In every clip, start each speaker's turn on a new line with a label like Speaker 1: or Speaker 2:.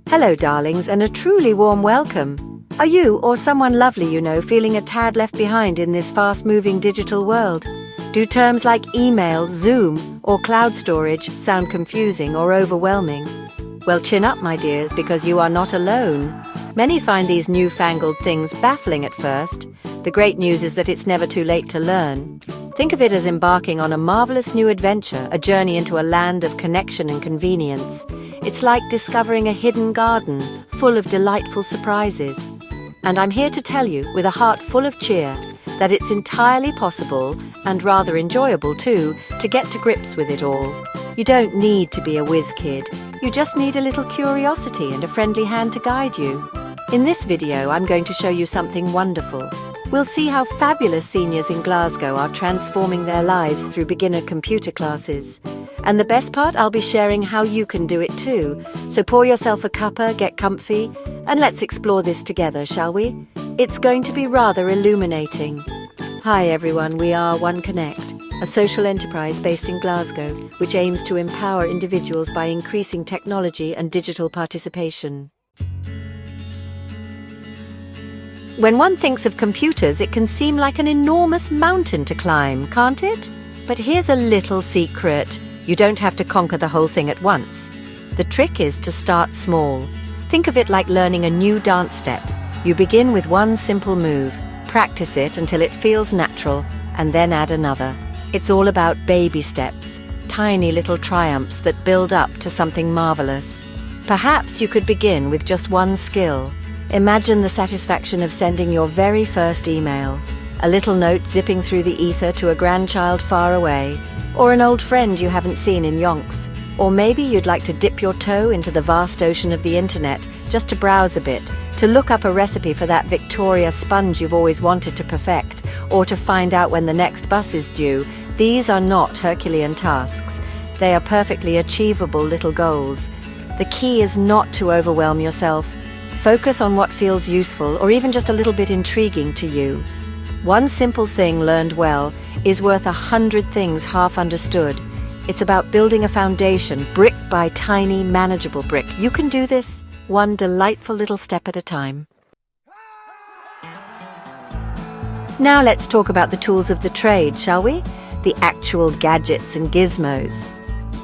Speaker 1: Hello, darlings, and a truly warm welcome. Are you or someone lovely you know feeling a tad left behind in this fast-moving digital world? Do terms like email, Zoom, or cloud storage sound confusing or overwhelming? Well, chin up, my dears, because you are not alone. Many find these newfangled things baffling at first. The great news is that it's never too late to learn. Think of it as embarking on a marvelous new adventure, a journey into a land of connection and convenience. It's like discovering a hidden garden full of delightful surprises. And I'm here to tell you, with a heart full of cheer, that it's entirely possible, and rather enjoyable too, to get to grips with it all. You don't need to be a whiz kid. You just need a little curiosity and a friendly hand to guide you. In this video, I'm going to show you something wonderful. We'll see how fabulous seniors in Glasgow are transforming their lives through beginner computer classes. And the best part, I'll be sharing how you can do it too. So pour yourself a cuppa, get comfy, and let's explore this together, shall we? It's going to be rather illuminating. Hi everyone, we are One Connect, a social enterprise based in Glasgow, which aims to empower individuals by increasing technology and digital participation. When one thinks of computers, it can seem like an enormous mountain to climb, can't it? But here's a little secret. You don't have to conquer the whole thing at once. The trick is to start small. Think of it like learning a new dance step. You begin with one simple move, practice it until it feels natural, and then add another. It's all about baby steps, tiny little triumphs that build up to something marvelous. Perhaps you could begin with just one skill. Imagine the satisfaction of sending your very first email, a little note zipping through the ether to a grandchild far away, or an old friend you haven't seen in yonks. Or maybe you'd like to dip your toe into the vast ocean of the internet just to browse a bit, to look up a recipe for that Victoria sponge you've always wanted to perfect, or to find out when the next bus is due. These are not Herculean tasks. They are perfectly achievable little goals. The key is not to overwhelm yourself. Focus on what feels useful or even just a little bit intriguing to you. One simple thing learned well is worth 100 things half understood. It's about building a foundation, brick by tiny, manageable brick. You can do this, one delightful little step at a time. Now let's talk about the tools of the trade, shall we? The actual gadgets and gizmos.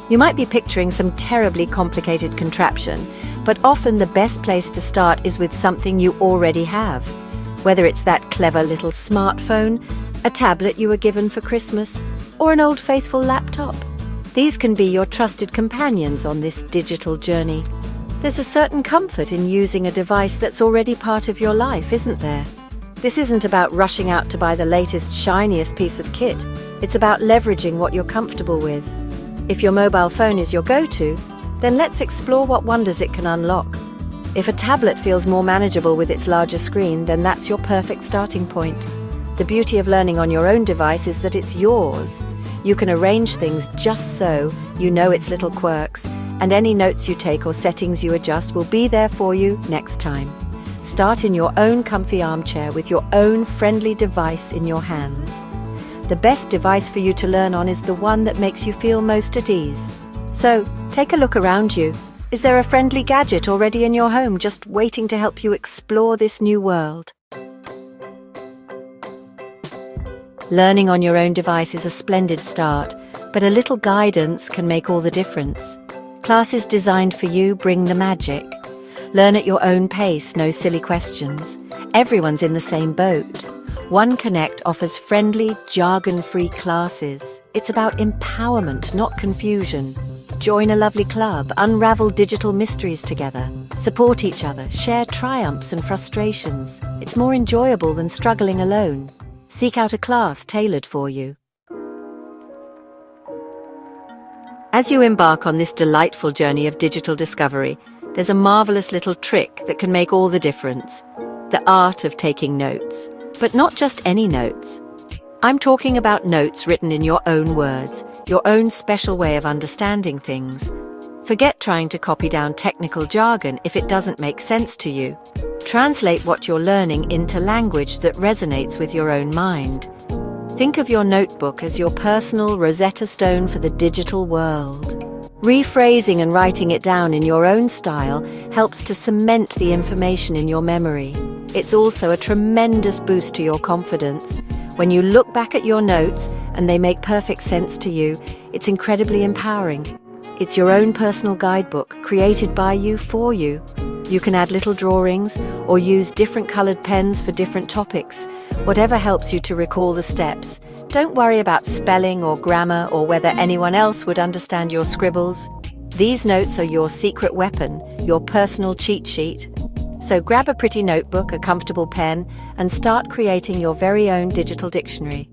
Speaker 1: You might be picturing some terribly complicated contraption, but often the best place to start is with something you already have. Whether it's that clever little smartphone, a tablet you were given for Christmas, or an old faithful laptop. These can be your trusted companions on this digital journey. There's a certain comfort in using a device that's already part of your life, isn't there? This isn't about rushing out to buy the latest, shiniest piece of kit. It's about leveraging what you're comfortable with. If your mobile phone is your go-to, then let's explore what wonders it can unlock. If a tablet feels more manageable with its larger screen, then that's your perfect starting point. The beauty of learning on your own device is that it's yours. You can arrange things just so, you know its little quirks, and any notes you take or settings you adjust will be there for you next time. Start in your own comfy armchair with your own friendly device in your hands. The best device for you to learn on is the one that makes you feel most at ease. So, take a look around you. Is there a friendly gadget already in your home just waiting to help you explore this new world? Learning on your own device is a splendid start, but a little guidance can make all the difference. Classes designed for you bring the magic. Learn at your own pace, no silly questions. Everyone's in the same boat. One Connect offers friendly, jargon-free classes. It's about empowerment, not confusion. Join a lovely club, unravel digital mysteries together, support each other, share triumphs and frustrations. It's more enjoyable than struggling alone. Seek out a class tailored for you. As you embark on this delightful journey of digital discovery, there's a marvelous little trick that can make all the difference. The art of taking notes. But not just any notes. I'm talking about notes written in your own words, your own special way of understanding things. Forget trying to copy down technical jargon if it doesn't make sense to you. Translate what you're learning into language that resonates with your own mind. Think of your notebook as your personal Rosetta Stone for the digital world. Rephrasing and writing it down in your own style helps to cement the information in your memory. It's also a tremendous boost to your confidence. When you look back at your notes and they make perfect sense to you, it's incredibly empowering. It's your own personal guidebook, created by you for you. You can add little drawings or use different colored pens for different topics, whatever helps you to recall the steps. Don't worry about spelling or grammar or whether anyone else would understand your scribbles. These notes are your secret weapon, your personal cheat sheet. So grab a pretty notebook, a comfortable pen, and start creating your very own digital dictionary.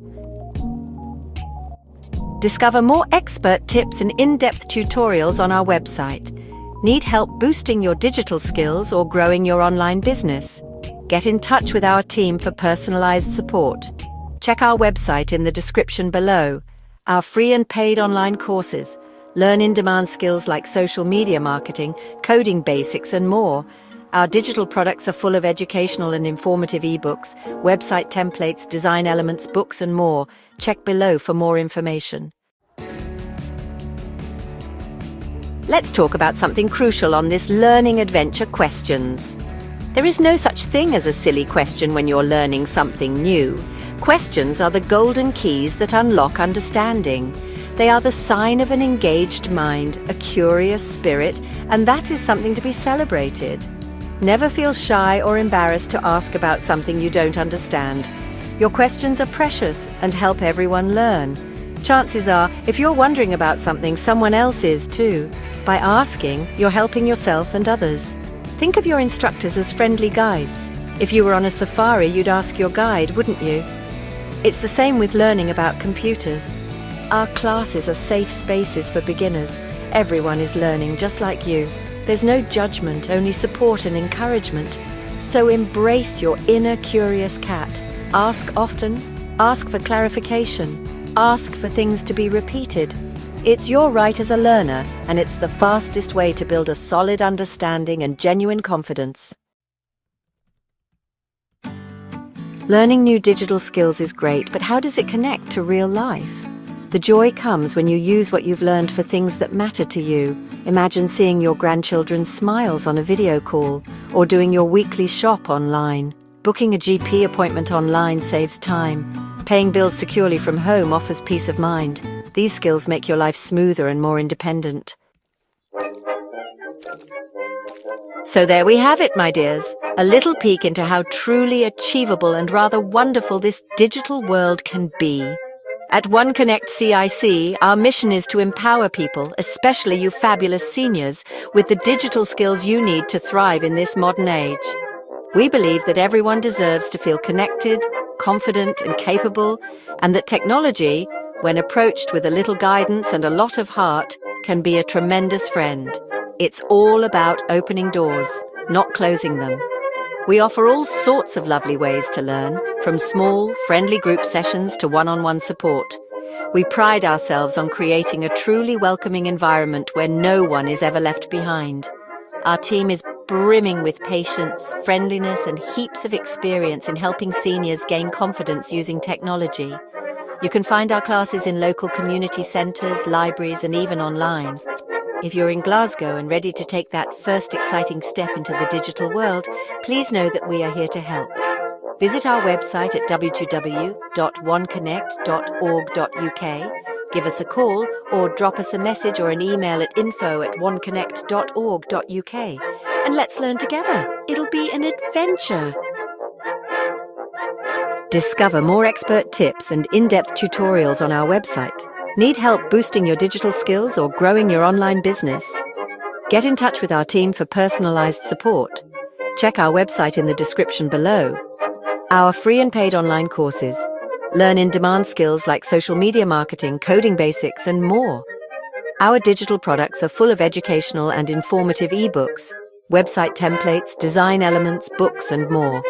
Speaker 1: Discover more expert tips and in-depth tutorials on our website. Need help boosting your digital skills or growing your online business? Get in touch with our team for personalized support. Check our website in the description below. Our free and paid online courses. Learn in-demand skills like social media marketing, coding basics, and more. Our digital products are full of educational and informative ebooks, website templates, design elements, books, and more. Check below for more information. Let's talk about something crucial on this learning adventure: questions. There is no such thing as a silly question when you're learning something new. Questions are the golden keys that unlock understanding. They are the sign of an engaged mind, a curious spirit, and that is something to be celebrated. Never feel shy or embarrassed to ask about something you don't understand. Your questions are precious and help everyone learn. Chances are, if you're wondering about something, someone else is too. By asking, you're helping yourself and others. Think of your instructors as friendly guides. If you were on a safari, you'd ask your guide, wouldn't you? It's the same with learning about computers. Our classes are safe spaces for beginners. Everyone is learning just like you. There's no judgment, only support and encouragement. So embrace your inner curious cat. Ask often, ask for clarification, ask for things to be repeated. It's your right as a learner, and it's the fastest way to build a solid understanding and genuine confidence. Learning new digital skills is great, but how does it connect to real life? The joy comes when you use what you've learned for things that matter to you. Imagine seeing your grandchildren's smiles on a video call, or doing your weekly shop online. Booking a GP appointment online saves time. Paying bills securely from home offers peace of mind. These skills make your life smoother and more independent. So there we have it, my dears. A little peek into how truly achievable and rather wonderful this digital world can be. At OneConnect CIC, our mission is to empower people, especially you fabulous seniors, with the digital skills you need to thrive in this modern age. We believe that everyone deserves to feel connected, confident, and capable, and that technology, when approached with a little guidance and a lot of heart, can be a tremendous friend. It's all about opening doors, not closing them. We offer all sorts of lovely ways to learn, from small, friendly group sessions to one-on-one support. We pride ourselves on creating a truly welcoming environment where no one is ever left behind. Our team is brimming with patience, friendliness, and heaps of experience in helping seniors gain confidence using technology. You can find our classes in local community centres, libraries, and even online. If you're in Glasgow and ready to take that first exciting step into the digital world, please know that we are here to help. Visit our website at www.oneconnect.org.uk, give us a call, or drop us a message or an email at info@oneconnect.org.uk, and let's learn together. It'll be an adventure. Discover more expert tips and in-depth tutorials on our website. Need help boosting your digital skills or growing your online business? Get in touch with our team for personalized support. Check our website in the description below. Our free and paid online courses. Learn in-demand skills like social media marketing, coding basics, and more. Our digital products are full of educational and informative ebooks, website templates, design elements, books, and more.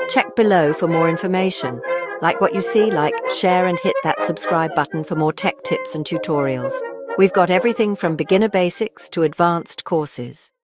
Speaker 1: Check below for more information. Like what you see, share, and hit that subscribe button for more tech tips and tutorials. We've got everything from beginner basics to advanced courses.